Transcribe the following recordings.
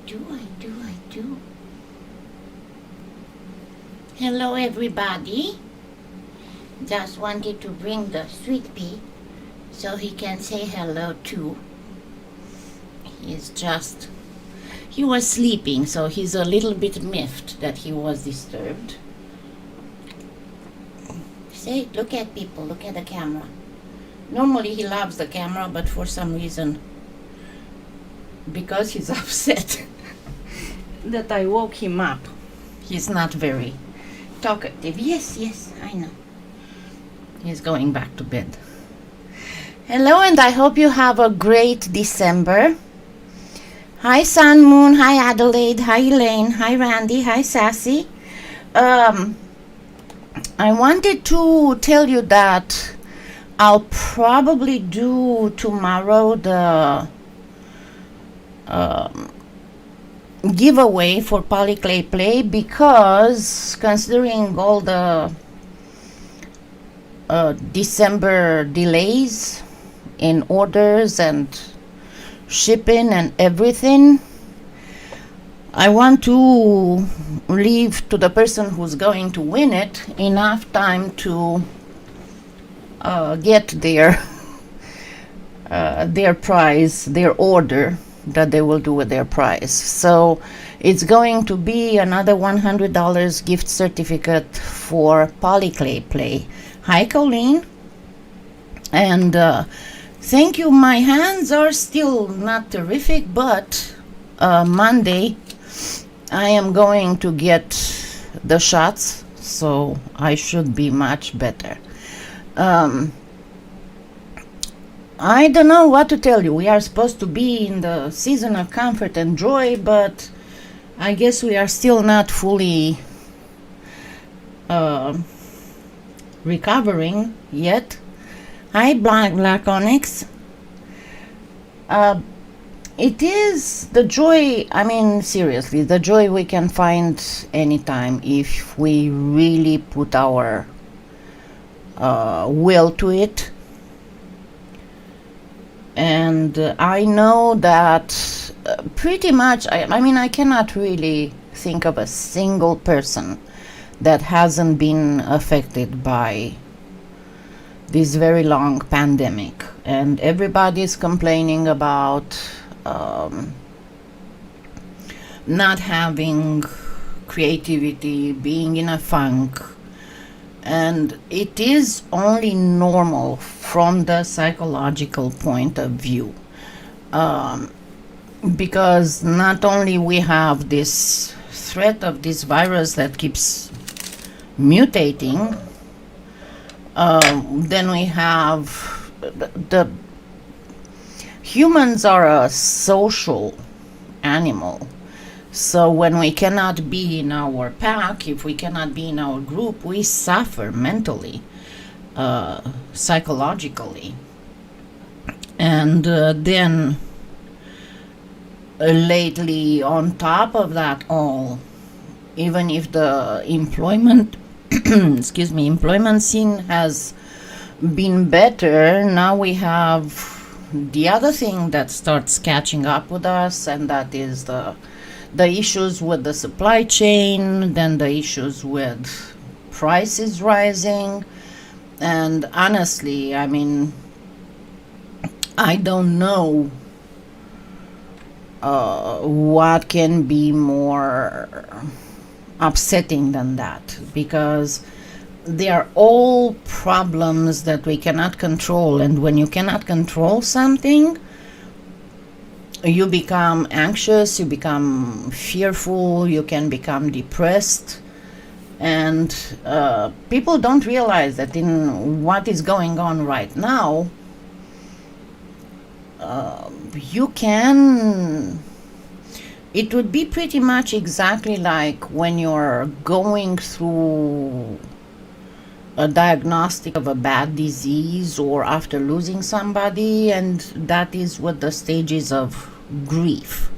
do. Hello, everybody. Just wanted to bring the sweet pea so he can say hello too. He was sleeping, so he's a little bit miffed that he was disturbed. Say, look at people, look at the camera. Normally he loves the camera, but for some reason, because he's upset that I woke him up, he's not very talkative. Yes, I know. He's going back to bed. Hello, and I hope you have a great December. Hi, Sun Moon. Hi, Adelaide. Hi, Elaine. Hi, Randy. Hi, Sassy. I wanted to tell you that I'll probably do tomorrow the giveaway for PolyClay Play, because considering all the December delays in orders and shipping and everything, I want to leave to the person who's going to win it enough time to get their prize, their order that they will do with their prize. So it's going to be another $100 gift certificate for PolyClay Play. Hi, Colleen. And thank you. My hands are still not terrific, but Monday I am going to get the shots, so I should be much better. I don't know what to tell you. We are supposed to be in the season of comfort and joy, but I guess we are still not fully recovering yet. Hi, Black Onyx. It is the joy, I mean, seriously, the joy we can find anytime if we really put our will to it. And I know that pretty much, I mean, I cannot really think of a single person that hasn't been affected by this very long pandemic. And everybody's complaining about not having creativity, being in a funk. And it is only normal from the psychological point of view, because not only we have this threat of this virus that keeps mutating, then we have the humans are a social animal. So when we cannot be in our pack, if we cannot be in our group, we suffer mentally, psychologically. And then lately, on top of that all, even if the employment employment scene has been better, now we have the other thing that starts catching up with us, and that is the issues with the supply chain, then the issues with prices rising. And honestly, I mean, I don't know what can be more upsetting than that, because they are all problems that we cannot control. And when you cannot control something, you become anxious, you become fearful, you can become depressed. And people don't realize that in what is going on right now, it would be pretty much exactly like when you're going through a diagnostic of a bad disease, or after losing somebody, and that is what the stages of grief,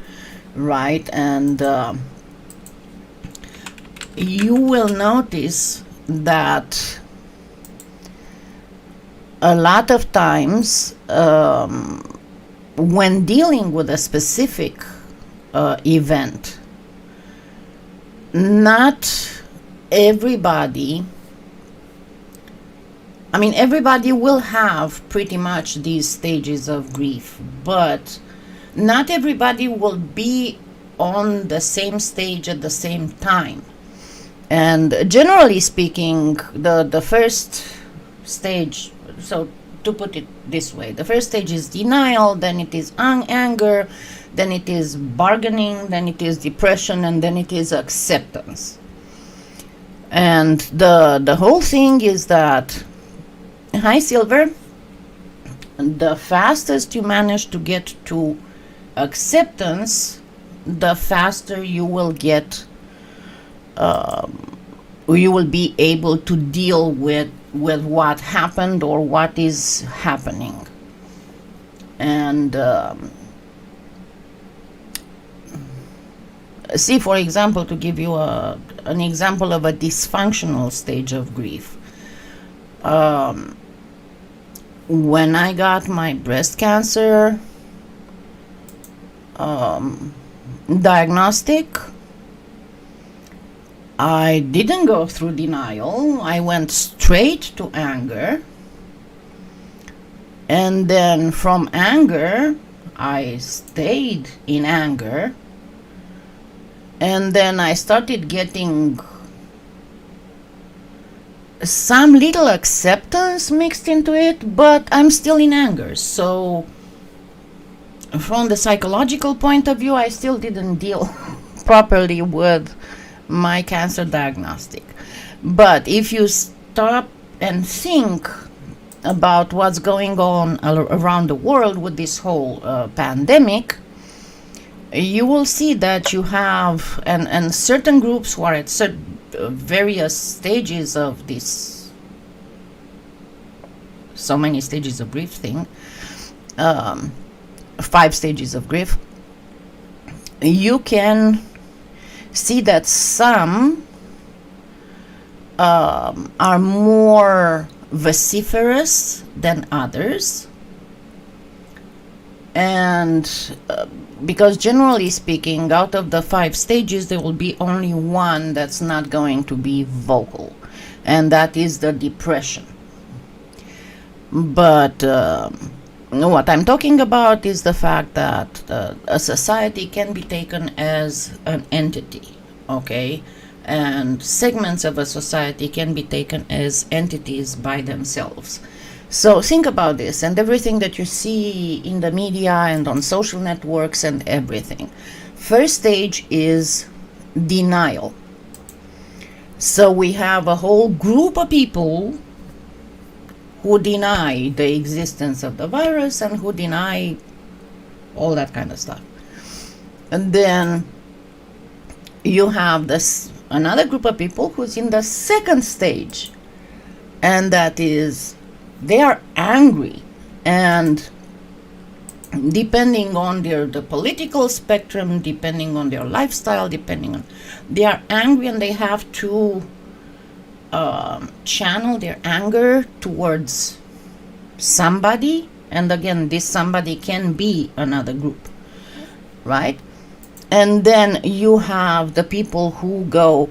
right? And you will notice that a lot of times when dealing with a specific event. Not everybody, I mean, everybody will have pretty much these stages of grief, but not everybody will be on the same stage at the same time. And generally speaking, the first stage, so to put it this way, the first stage is denial, then it is anger, then it is bargaining, then it is depression, and then it is acceptance. And the whole thing is that, hi Silver, the fastest you manage to get to acceptance, the faster you will get, you will be able to deal with what happened or what is happening. And see, for example, to give you an example of a dysfunctional stage of grief. When I got my breast cancer diagnostic, I didn't go through denial. I went straight to anger. And then from anger, I stayed in anger. And then I started getting some little acceptance mixed into it, but I'm still in anger. So from the psychological point of view, I still didn't deal properly with my cancer diagnostic. But if you stop and think about what's going on around the world with this whole pandemic, you will see that you have and certain groups who are at various stages of this, so many stages of grief thing, 5 stages of grief, you can see that some are more vociferous than others. And because generally speaking, out of the 5 stages, there will be only one that's not going to be vocal, and that is the depression. But what I'm talking about is the fact that a society can be taken as an entity, okay? And segments of a society can be taken as entities by themselves. So think about this, and everything that you see in the media and on social networks and everything. First stage is denial. So we have a whole group of people who deny the existence of the virus and who deny all that kind of stuff. And then you have this another group of people who's in the second stage, and that is they are angry, and depending on the political spectrum, depending on their lifestyle, they are angry, and they have to channel their anger towards somebody. And again, this somebody can be another group, right? And then you have the people who go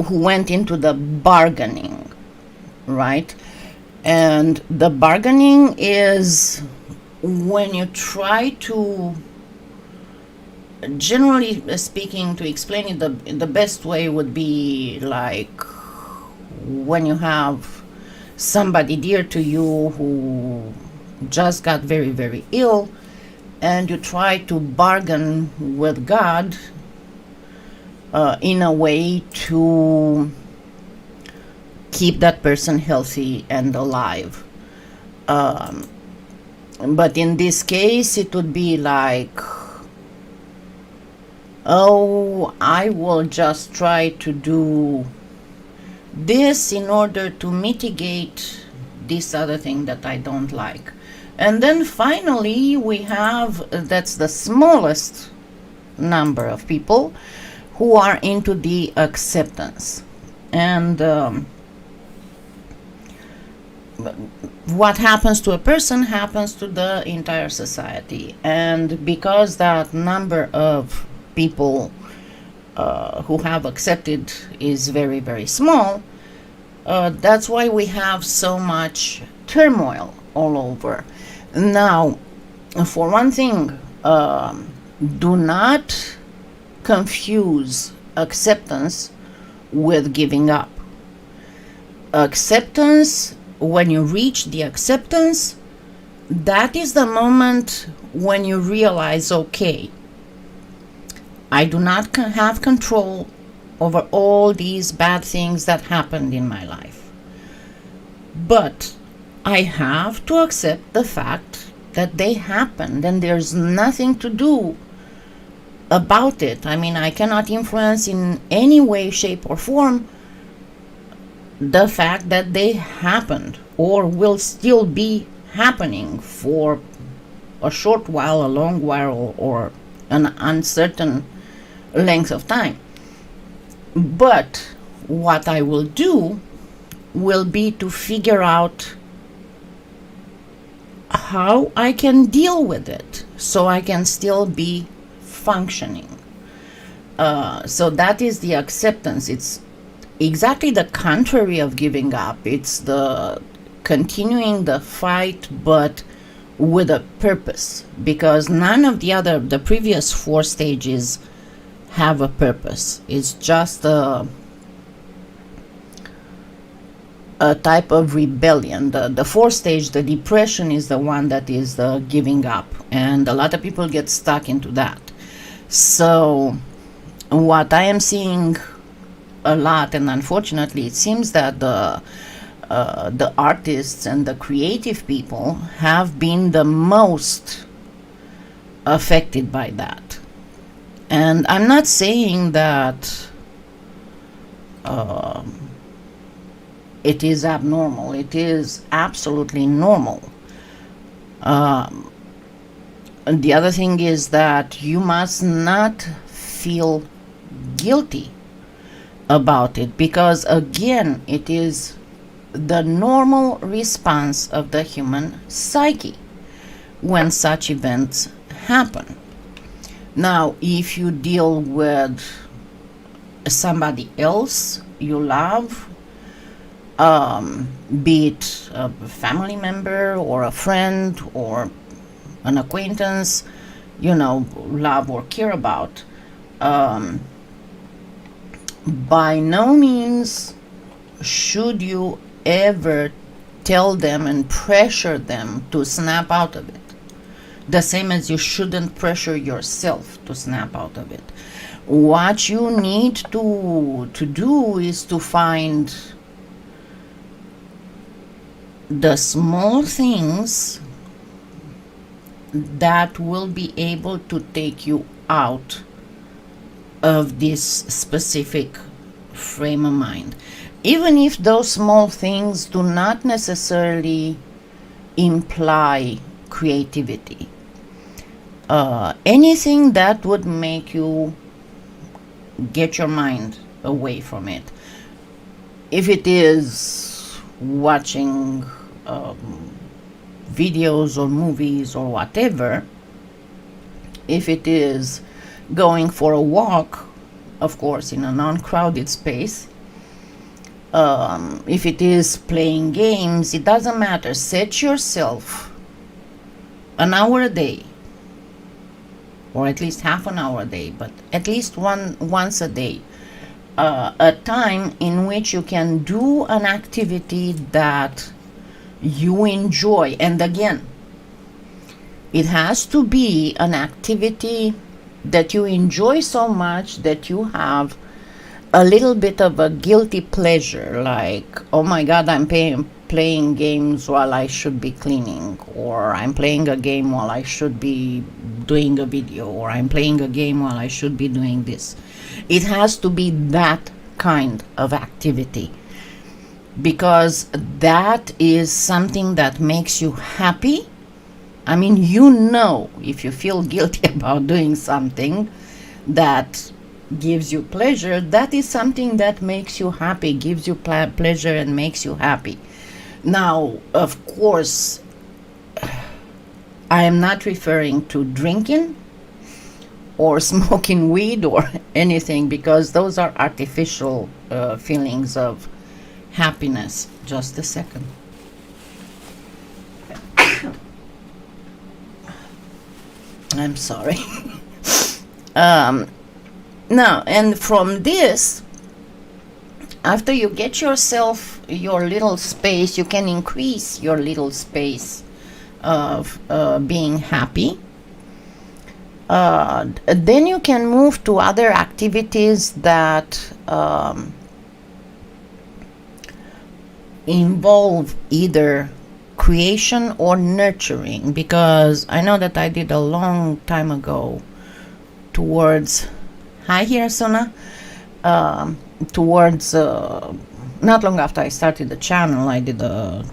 who went into the bargaining, right? And the bargaining is when you try to, generally speaking, to explain it, the best way would be like when you have somebody dear to you who just got very, very ill, and you try to bargain with God in a way to keep that person healthy and alive. But in this case, it would be like, oh, I will just try to do this in order to mitigate this other thing that I don't like. And then finally we have, that's the smallest number of people who are into the acceptance. And what happens to a person happens to the entire society. And because that number of people who have accepted is very, very small, that's why we have so much turmoil all over. Now, for one thing, do not confuse acceptance with giving up. Acceptance, when you reach the acceptance, that is the moment when you realize, okay, I do not have control over all these bad things that happened in my life. But I have to accept the fact that they happened and there's nothing to do about it. I mean, I cannot influence in any way, shape, or form the fact that they happened or will still be happening for a short while, a long while, or an uncertain length of time. But what I will do will be to figure out how I can deal with it so I can still be functioning. So that is the acceptance. It's exactly the contrary of giving up. It's the continuing the fight, but with a purpose, because none of the previous 4 stages have a purpose. It's just a type of rebellion. The 4th stage, the depression, is the one that is the giving up, and a lot of people get stuck into that. So what I am seeing a lot, and unfortunately it seems that the artists and the creative people have been the most affected by that. And I'm not saying that it is abnormal. It is absolutely normal. And the other thing is that you must not feel guilty about it, because again, it is the normal response of the human psyche when such events happen. Now, if you deal with somebody else you love, be it a family member or a friend or an acquaintance, love or care about, by no means should you ever tell them and pressure them to snap out of it. The same as you shouldn't pressure yourself to snap out of it. What you need to do is to find the small things that will be able to take you out of this specific frame of mind, even if those small things do not necessarily imply creativity. Anything that would make you get your mind away from it. If it is watching videos or movies or whatever, if it is going for a walk, of course in a non-crowded space, if it is playing games, it doesn't matter. Set yourself an hour a day, or at least half an hour a day, but at least once a day, a time in which you can do an activity that you enjoy. And again, it has to be an activity that you enjoy so much that you have a little bit of a guilty pleasure, like, oh my God, I'm playing games while I should be cleaning, or I'm playing a game while I should be doing a video, or I'm playing a game while I should be doing this. It has to be that kind of activity, because that is something that makes you happy. I mean, if you feel guilty about doing something that gives you pleasure, that is something that makes you happy, gives you pleasure and makes you happy. Now, of course, I am not referring to drinking or smoking weed or anything, because those are artificial feelings of happiness. Just a second. I'm sorry. Now, and from this, after you get yourself your little space, you can increase your little space of being happy. Then you can move to other activities that involve either creation or nurturing, because I know that I did a long time ago towards, hi here Sona, towards not long after I started the channel, I did a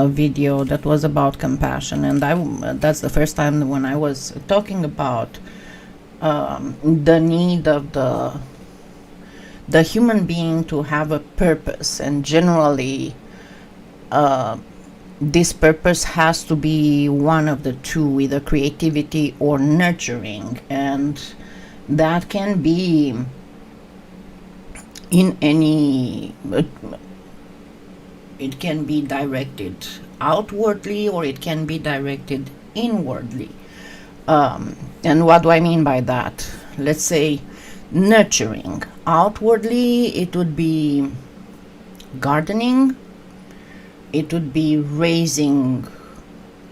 video that was about compassion, and that's the first time when I was talking about the need of the human being to have a purpose, and generally this purpose has to be one of the two, either creativity or nurturing, and that can be in any, it can be directed outwardly or it can be directed inwardly. And what do I mean by that? Let's say nurturing. Outwardly, it would be gardening, it would be raising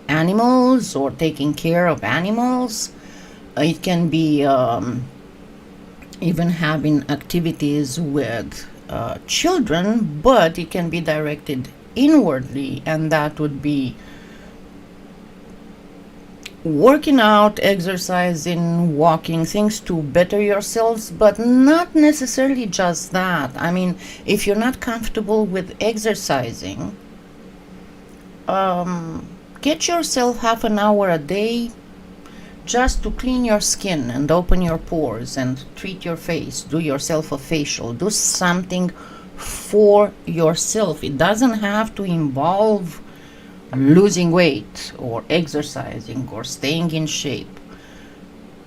animals or taking care of animals. It can be even having activities with children, but it can be directed inwardly, and that would be working out, exercising, walking, things to better yourselves, but not necessarily just that. I mean, if you're not comfortable with exercising, get yourself half an hour a day just to clean your skin and open your pores and treat your face. Do yourself a facial. Do something for yourself. It doesn't have to involve losing weight or exercising or staying in shape.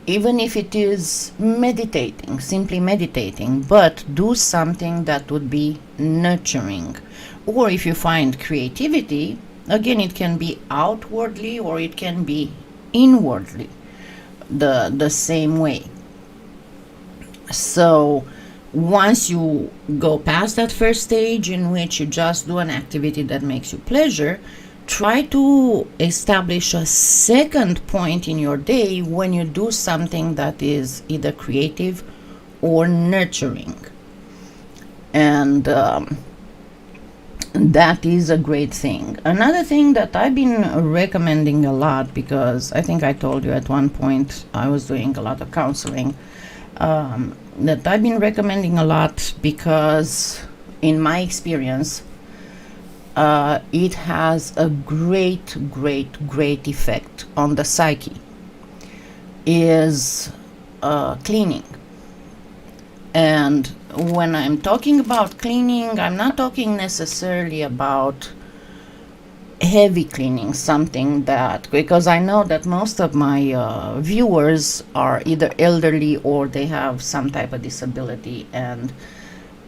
Even if it is meditating, simply meditating, but do something that would be nurturing. Or if you find creativity, again, it can be outwardly or it can be inwardly, the same way. So once you go past that first stage in which you just do an activity that makes you pleasure, try to establish a second point in your day when you do something that is either creative or nurturing. And that is a great thing. Another thing that I've been recommending a lot, because I think I told you at one point I was doing a lot of counseling, that I've been recommending a lot because in my experience it has a great effect on the psyche, is cleaning. And when I'm talking about cleaning, I'm not talking necessarily about heavy cleaning, something that, because I know that most of my viewers are either elderly or they have some type of disability, and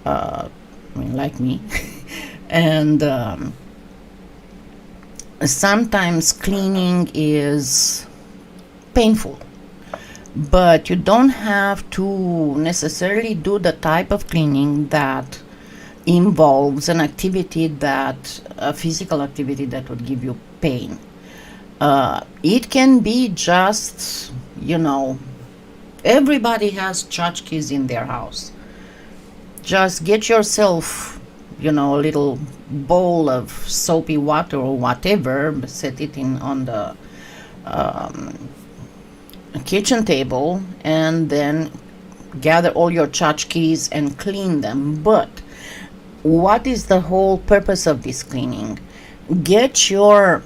I mean, like me. And sometimes cleaning is painful, but you don't have to necessarily do the type of cleaning that involves an activity that, a physical activity that would give you pain. It can be just, you know, everybody has tchotchkes in their house. Just get yourself, you know, a little bowl of soapy water or whatever, set it in on the kitchen table, and then gather all your tchotchkes and clean them. But what is the whole purpose of this cleaning? Get your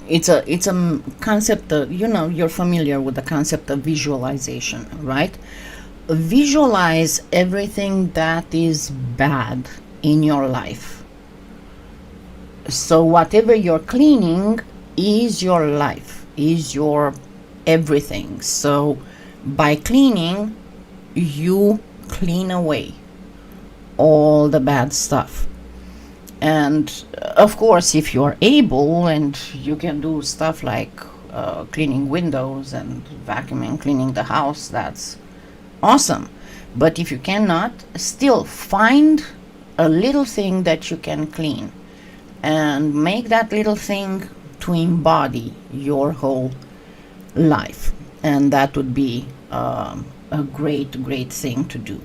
it's a concept of, you know, you're familiar with the concept of visualization, right? Visualize everything that is bad in your life. So whatever you're cleaning is your life, is your everything. So by cleaning, you clean away all the bad stuff. And of course, if you're able and you can do stuff like cleaning windows and vacuuming, cleaning the house, that's awesome. But if you cannot, still find a little thing that you can clean and make that little thing to embody your whole life. And that would be a great thing to do.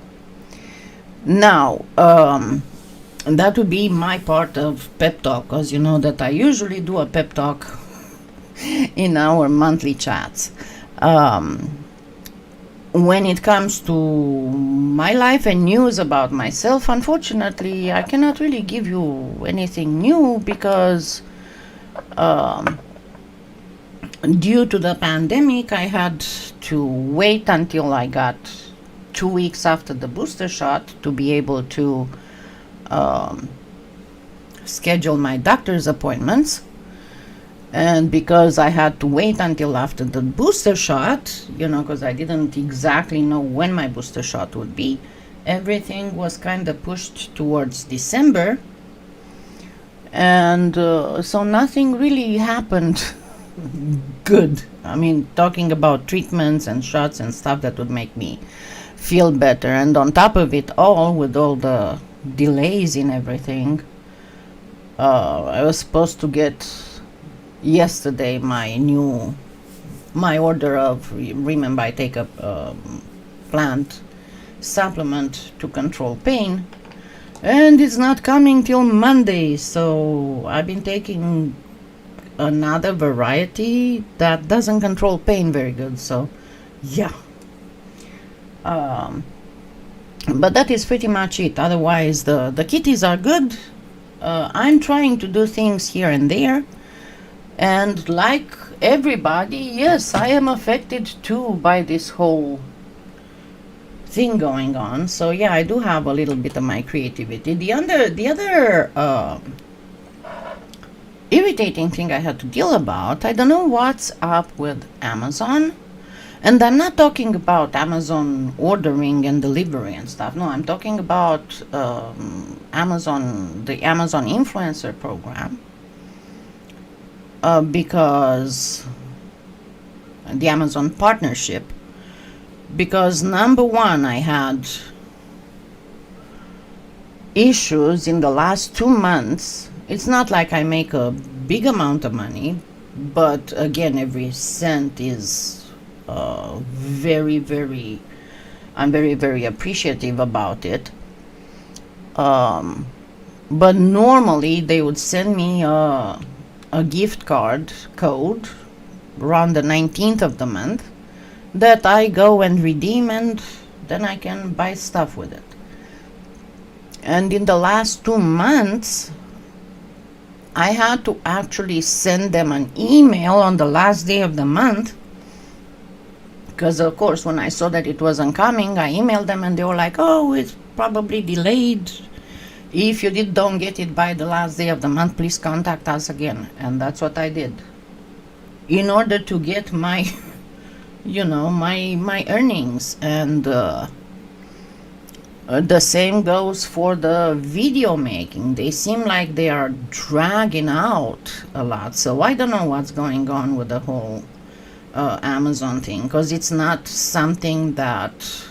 Now, that would be my part of pep talk, because you know that I usually do a pep talk in our monthly chats. When it comes to my life and news about myself, unfortunately, I cannot really give you anything new because due to the pandemic, I had to wait until I got 2 weeks after the booster shot to be able to schedule my doctor's appointments. And because I had to wait until after the booster shot, you know, because I didn't exactly know when my booster shot would be, everything was kind of pushed towards December. And so nothing really happened good. I mean, talking about treatments and shots and stuff that would make me feel better. And on top of it all, with all the delays in everything, I was supposed to get yesterday my order of, remember I take a plant supplement to control pain, and it's not coming till Monday. So I've been taking another variety that doesn't control pain very good. So yeah, but that is pretty much it. Otherwise the kitties are good. I'm trying to do things here and there. And like everybody, yes, I am affected too by this whole thing going on. So yeah, I do have a little bit of my creativity. The other irritating thing I had to deal about, I don't know what's up with Amazon. And I'm not talking about Amazon ordering and delivery and stuff. No, I'm talking about the Amazon influencer program. Because the Amazon partnership, because number one, I had issues in the last 2 months. It's not like I make a big amount of money, but again, every cent is I'm very appreciative about it. But normally they would send me a gift card code around the 19th of the month that I go and redeem, and then I can buy stuff with it. And in the last 2 months, I had to actually send them an email on the last day of the month, because of course when I saw that it wasn't coming, I emailed them and they were like, oh, it's probably delayed. If you don't get it by the last day of the month, please contact us again. And that's what I did. In order to get my, my earnings. And the same goes for the video making. They seem like they are dragging out a lot. So I don't know what's going on with the whole Amazon thing. Because it's not something that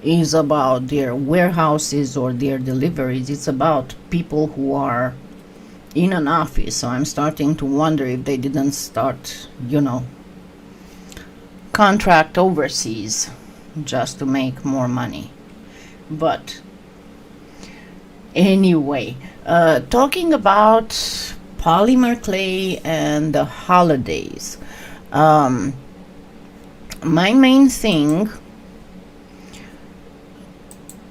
is about their warehouses or their deliveries. It's about people who are in an office. So I'm starting to wonder if they didn't start, contract overseas just to make more money. But anyway, talking about polymer clay and the holidays, my main thing,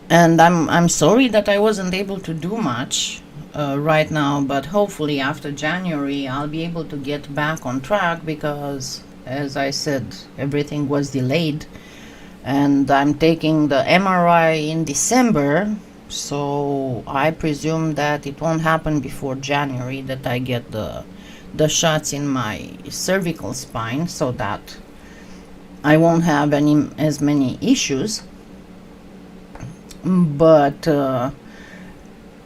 and I'm sorry that I wasn't able to do much right now, but hopefully after January I'll be able to get back on track, because as I said, everything was delayed, and I'm taking the MRI in December, So I presume that it won't happen before January that I get the shots in my cervical spine, so that I won't have as many issues. But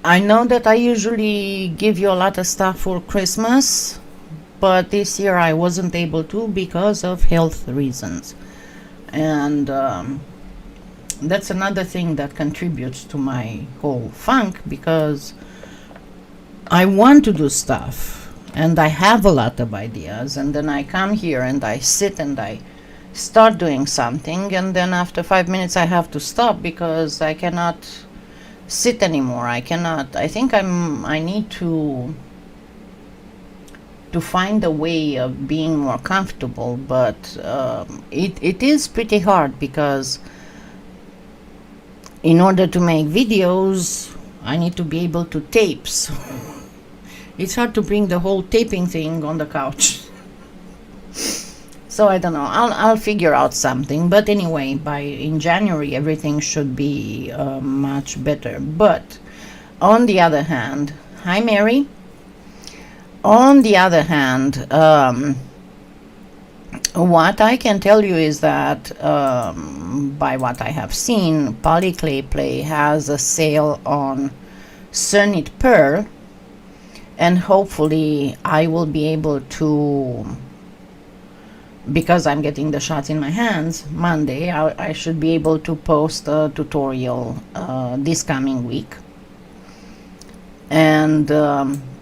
I know that I usually give you a lot of stuff for Christmas, but this year I wasn't able to because of health reasons. And that's another thing that contributes to my whole funk, because I want to do stuff and I have a lot of ideas, and then I come here and I sit and I start doing something, and then after 5 minutes I have to stop because I cannot sit anymore. I think I need to find a way of being more comfortable, but it is pretty hard, because in order to make videos I need to be able to tape, so it's hard to bring the whole taping thing on the couch. So I don't know, I'll figure out something, but anyway, in January everything should be much better. But on the other hand, hi Mary. On the other hand, what I can tell you is that by what I have seen, PolyClay has a sale on Cernit Pearl, and hopefully I will be able to, because I'm getting the shots in my hands Monday, I should be able to post a tutorial this coming week, and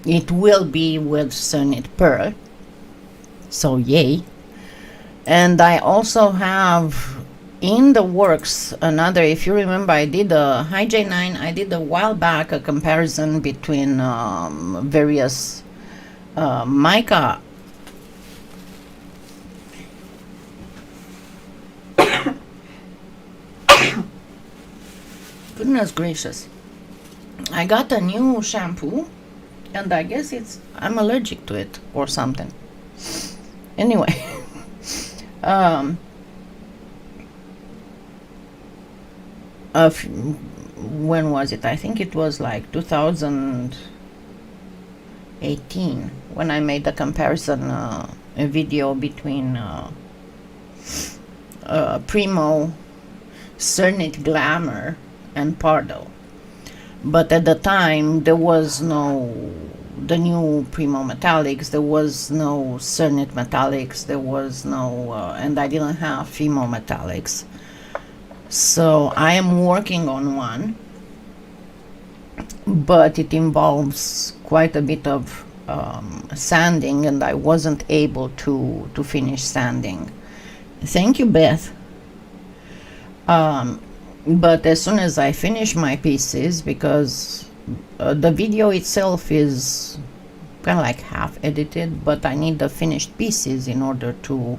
it will be with Cernit Pearl, so yay. And I also have in the works another, if you remember, I did a Hi J9, I did a while back a comparison between various mica goodness gracious, I got a new shampoo and I guess I'm allergic to it or something. Anyway, when was it? I think it was like 2018 when I made the comparison, a video between Premo, Cernit Glamour, and Pardo. But at the time there was no the new Premo metallics, there was no Cernit metallics, there was no and I didn't have Fimo metallics. So I am working on one, but it involves quite a bit of sanding, and I wasn't able to finish sanding. Thank you, Beth. But as soon as I finish my pieces, because the video itself is kind of like half edited, but I need the finished pieces in order to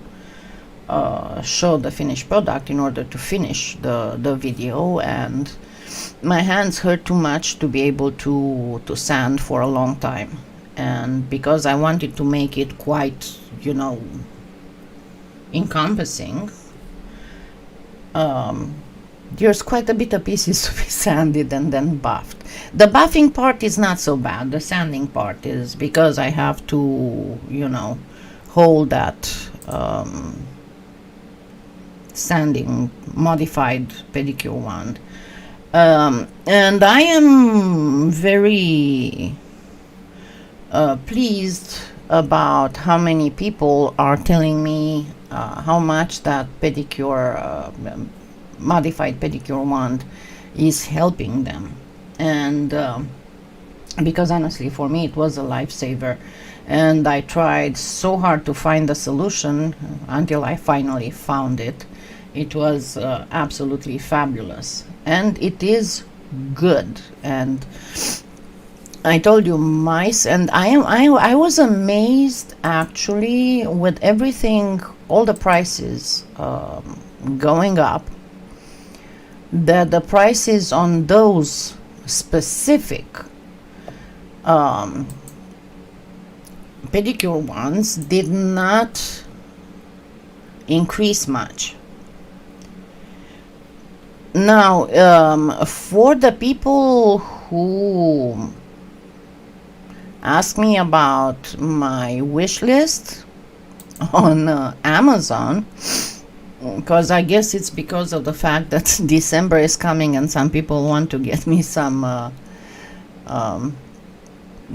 show the finished product, in order to finish the video, and my hands hurt too much to be able to sand for a long time. And because I wanted to make it quite, encompassing, there's quite a bit of pieces to be sanded and then buffed. The buffing part is not so bad. The sanding part is, because I have to, hold that sanding modified pedicure wand. And I am very pleased about how many people are telling me how much that pedicure modified pedicure wand is helping them. And because honestly for me it was a lifesaver, and I tried so hard to find a solution until I finally found it. It was absolutely fabulous, and it is good. And I told you, and I was amazed actually with everything, all the prices going up, that the prices on those specific pedicure ones did not increase much. Now, for the people who ask me about my wish list on Amazon, because I guess it's because of the fact that December is coming and some people want to get me some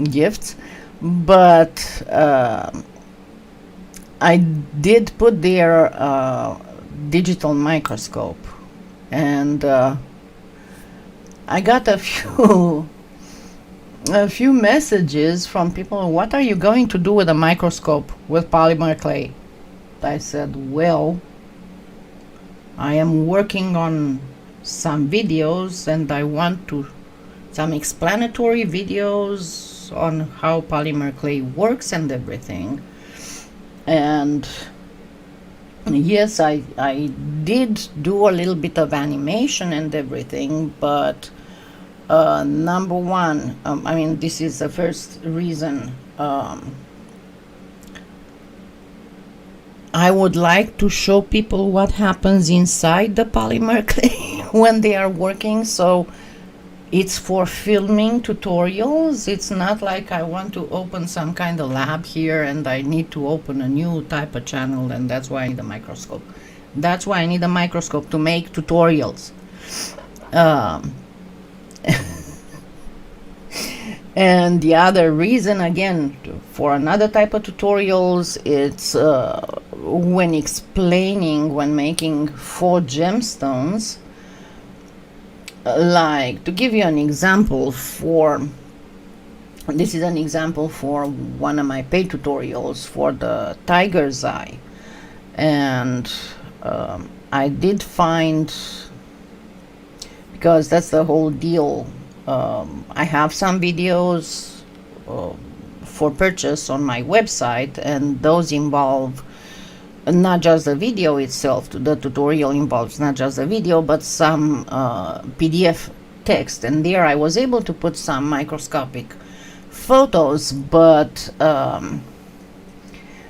gifts, but I did put there digital microscope, and I got a few messages from people. What are you going to do with a microscope with polymer clay? I said, well, I am working on some videos and I want to some explanatory videos on how polymer clay works and everything. And yes, I did do a little bit of animation and everything, but number one, I mean, this is the first reason. I would like to show people what happens inside the polymer clay when they are working. So it's for filming tutorials. It's not like I want to open some kind of lab here and I need to open a new type of channel, and that's why I need a microscope. That's why I need a microscope, to make tutorials. And the other reason, again, for another type of tutorials, it's when explaining, when making 4 gemstones. Like, to give you an example, this is an example for one of my paid tutorials for the tiger's eye. And I did find, because that's the whole deal, I have some videos for purchase on my website, and those involve not just the video itself. The tutorial involves not just the video, but some PDF text, and there I was able to put some microscopic photos, but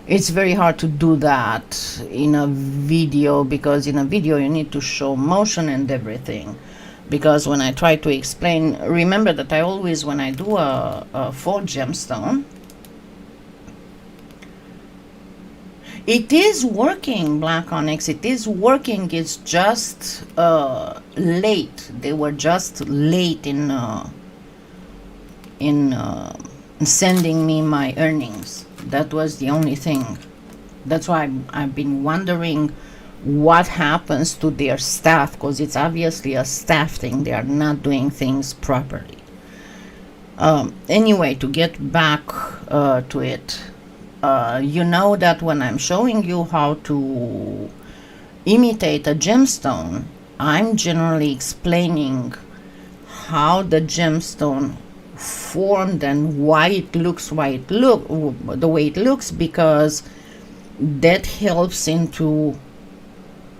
it's very hard to do that in a video, because in a video you need to show motion and everything. Because when I try to explain, remember that I always, when I do a 4 gemstone, it is working, Black Onyx, it is working. It's just late. They were just late in sending me my earnings. That was the only thing. That's why I've been wondering what happens to their staff, because it's obviously a staff thing. They are not doing things properly. Anyway, to get back to it, you know that when I'm showing you how to imitate a gemstone, I'm generally explaining how the gemstone formed and why it looks the way it looks, because that helps into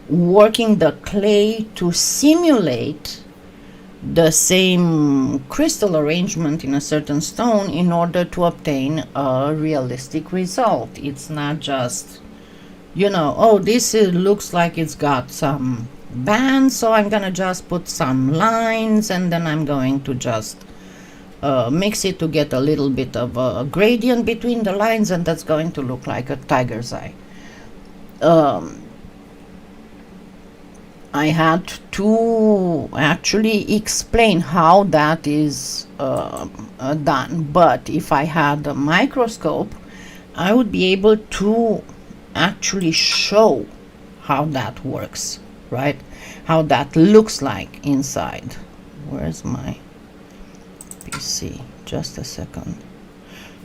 working the clay to simulate the same crystal arrangement in a certain stone in order to obtain a realistic result. It's not just, you know, oh, this looks like it's got some bands, so I'm gonna just put some lines and then I'm going to just mix it to get a little bit of a gradient between the lines, and that's going to look like a tiger's eye. I had to actually explain how that is done, but if I had a microscope, I would be able to actually show how that works, right? How that looks like inside. Where's my PC? Just a second,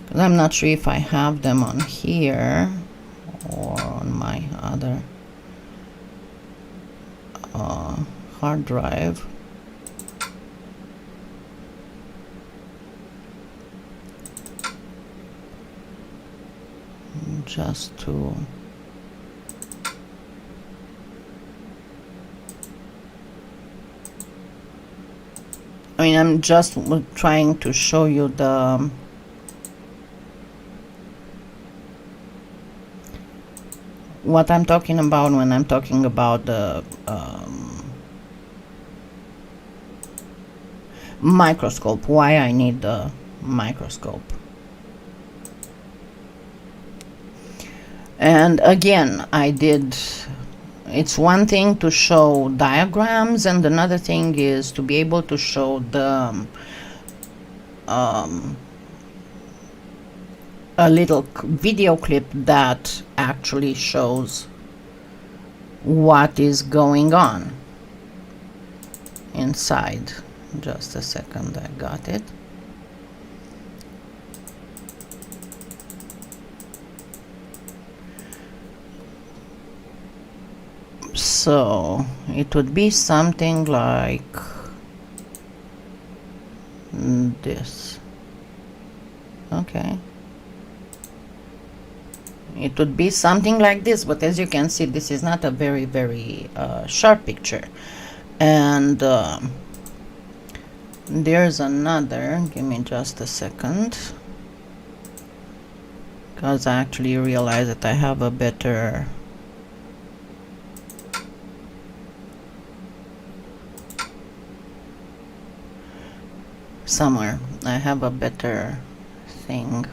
because I'm not sure if I have them on here or on my other hard drive. Just to I'm just trying to show you the what I'm talking about when I'm talking about the microscope, why I need the microscope. And again, it's one thing to show diagrams, and another thing is to be able to show the a little video clip that actually shows what is going on inside. Just a second, I got it. So it would be something like this. Okay. It would be something like this, but as you can see, this is not a very, very sharp picture. And there's another, give me just a second, because I actually realize that I have a better somewhere. I have a better thing.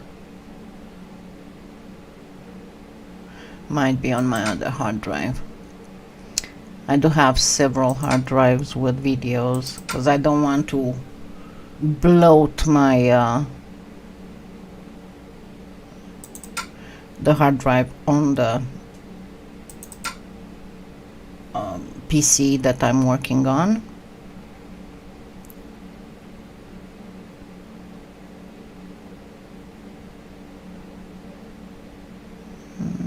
Might be on my other hard drive. I do have several hard drives with videos because I don't want to bloat my the hard drive on the PC that I'm working on.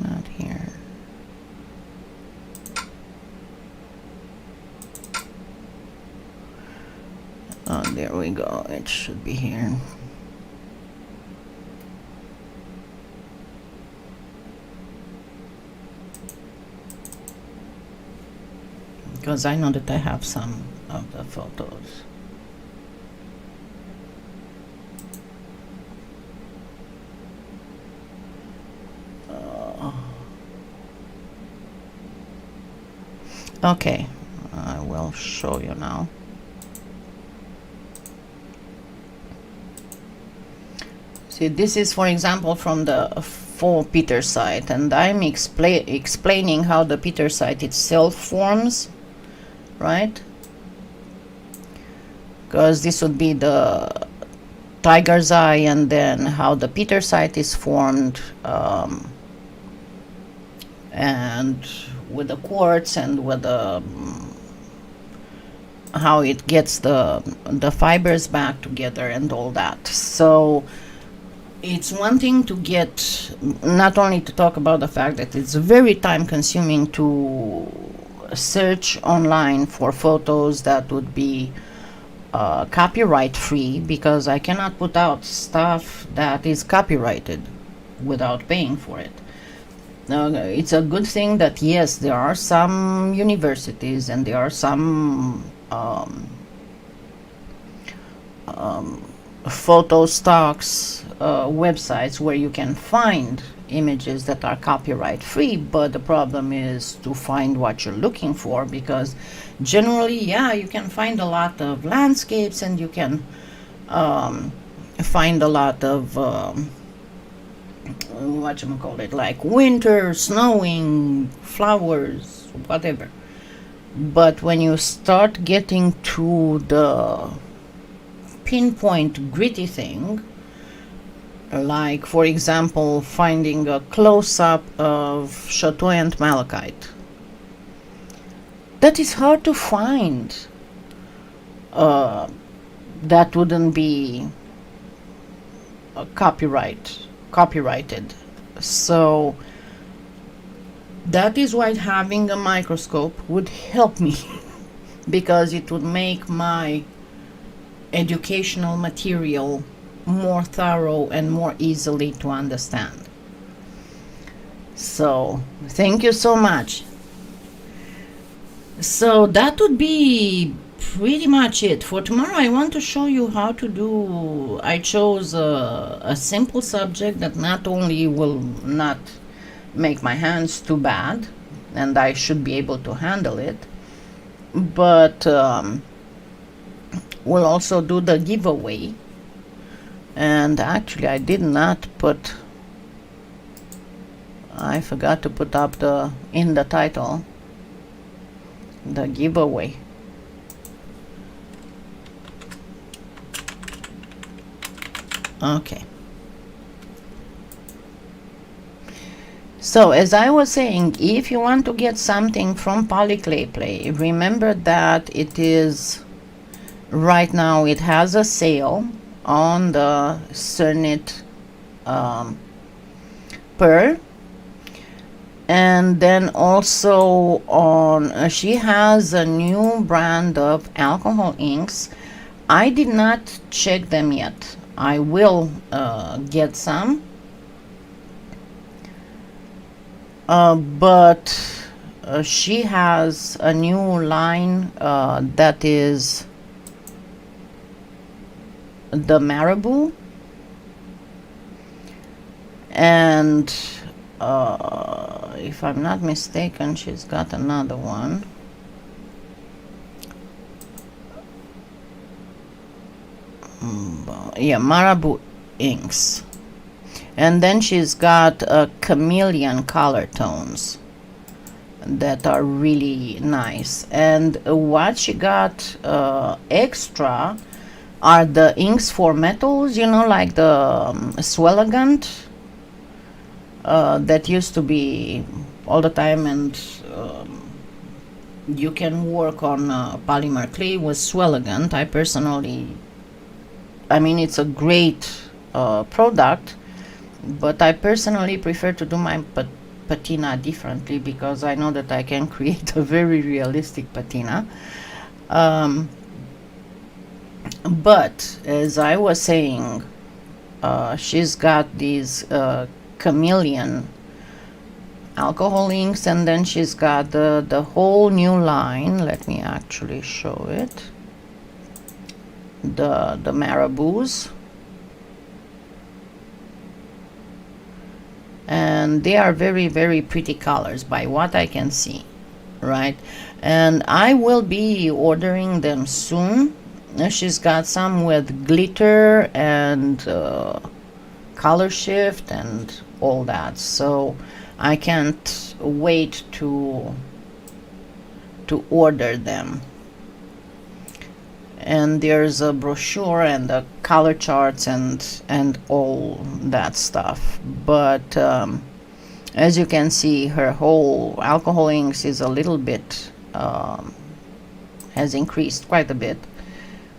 Not here. Oh, there we go. It should be here. Because I know that I have some of the photos. Okay, I will show you now. See, this is, for example, from the full Peter site, and I'm explaining how the Peter site itself forms, right? Because this would be the tiger's eye, and then how the Peter site is formed, and with the quartz, and with the how it gets the fibers back together and all that. So it's one thing to get, not only to talk about the fact that it's very time consuming to search online for photos that would be copyright free, because I cannot put out stuff that is copyrighted without paying for it. It's a good thing that yes, there are some universities and there are some photo stocks websites where you can find images that are copyright free, but the problem is to find what you're looking for, because generally, yeah, you can find a lot of landscapes, and you can find a lot of whatchamacallit, like winter, snowing, flowers, whatever. But when you start getting to the pinpoint gritty thing, like for example finding a close-up of chatoyant malachite, that is hard to find. That wouldn't be copyrighted. So that is why having a microscope would help me because it would make my educational material more thorough and more easily to understand. So thank you so much. So that would be pretty much it for tomorrow. I want to show you how to do, I chose a simple subject that not only will not make my hands too bad, and I should be able to handle it, but we'll also do the giveaway. And actually I did not put, I forgot to put up in the title the giveaway. Okay. So as I was saying, if you want to get something from PolyClay, remember that it is right now, it has a sale on the Cernit pearl, and then also on she has a new brand of alcohol inks. I did not check them yet. I will get some, but she has a new line that is the Marabou, and if I'm not mistaken, she's got another one. Yeah, Marabou inks, and then she's got chameleon color tones that are really nice. And what she got extra are the inks for metals, you know, like the Swellagant that used to be all the time, and you can work on polymer clay with Swellagant. I mean, it's a great product, but I personally prefer to do my patina differently, because I know that I can create a very realistic patina. But as I was saying, she's got these chameleon alcohol inks, and then she's got the whole new line. Let me actually show it. The Marabous, and they are very, very pretty colors by what I can see, right? And I will be ordering them soon. She's got some with glitter and color shift and all that, so I can't wait to order them. And there's a brochure and the color charts and all that stuff. But as you can see, her whole alcohol inks is a little bit has increased quite a bit.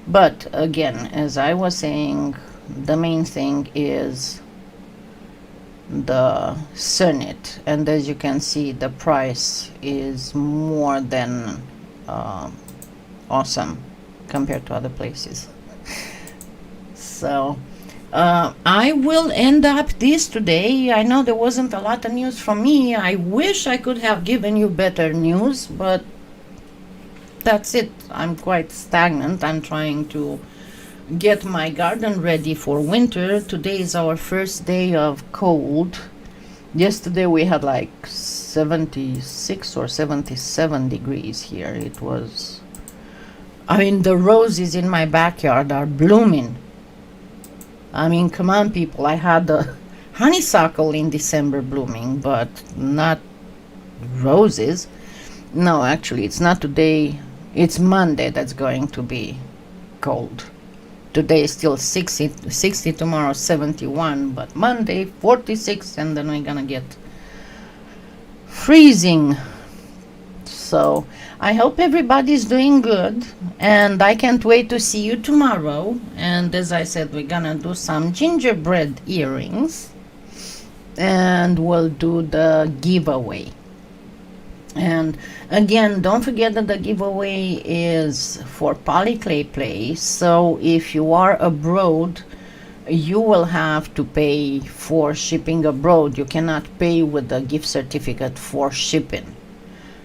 But again, as I was saying, the main thing is the Cernit, and as you can see, the price is more than awesome compared to other places. So I will end up this today. I know there wasn't a lot of news from me. I wish I could have given you better news, but that's it. I'm quite stagnant. I'm trying to get my garden ready for winter. Today is our first day of cold. Yesterday we had like 76 or 77 degrees here. It was, I mean, the roses in my backyard are blooming. I mean, come on, people. I had the honeysuckle in December blooming, but not roses. No, actually, it's not today. It's Monday that's going to be cold. Today is still 60, tomorrow 71, but Monday 46, and then we're gonna get freezing. So I hope everybody's doing good, and I can't wait to see you tomorrow. And as I said, we're gonna do some gingerbread earrings, and we'll do the giveaway. And again, don't forget that the giveaway is for PolyClay. So if you are abroad, you will have to pay for shipping abroad. You cannot pay with the gift certificate for shipping.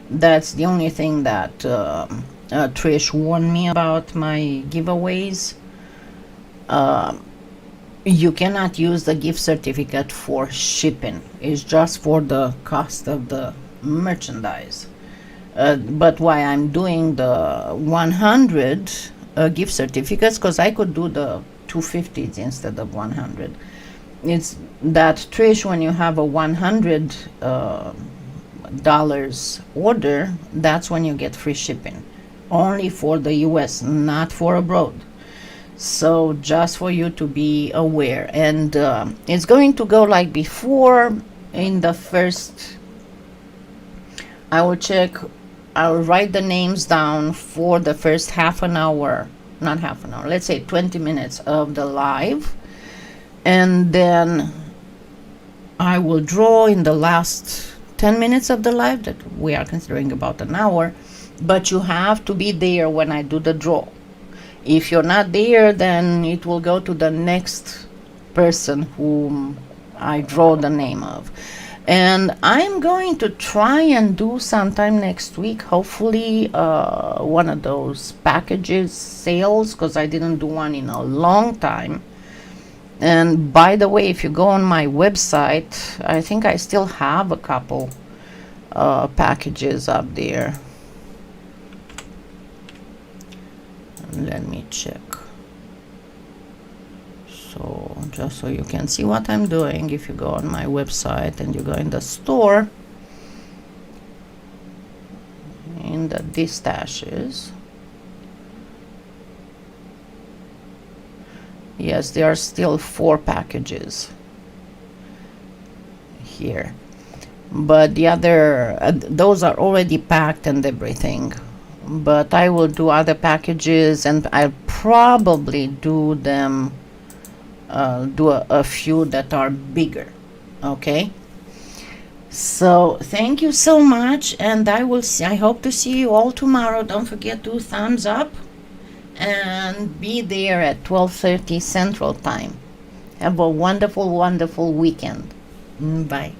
That's the only thing that Trish warned me about my giveaways. You cannot use the gift certificate for shipping. It's just for the cost of the merchandise. But why I'm doing the 100 gift certificates, because I could do the 250s instead of 100. It's that, Trish, when you have a $100 order, that's when you get free shipping, only for the US, not for abroad. So just for you to be aware. And it's going to go like before. In the first, I will write the names down for the first half an hour, not half an hour, let's say 20 minutes of the live. And then I will draw in the last 10 minutes of the live, that we are considering about an hour. But you have to be there when I do the draw. If you're not there, then it will go to the next person whom I draw the name of. And I'm going to try and do sometime next week, hopefully, one of those packages sales, because I didn't do one in a long time. And by the way, if you go on my website, I think I still have a couple packages up there. Let me check. So just so you can see what I'm doing, if you go on my website and you go in the store, in the distashes, yes, there are still 4 packages here, but the other those are already packed and everything. But I will do other packages, and I'll probably do them, do a few that are bigger. Okay, so thank you so much, and I hope to see you all tomorrow. Don't forget to thumbs up and be there at 12:30 Central Time. Have a wonderful, wonderful weekend. Bye.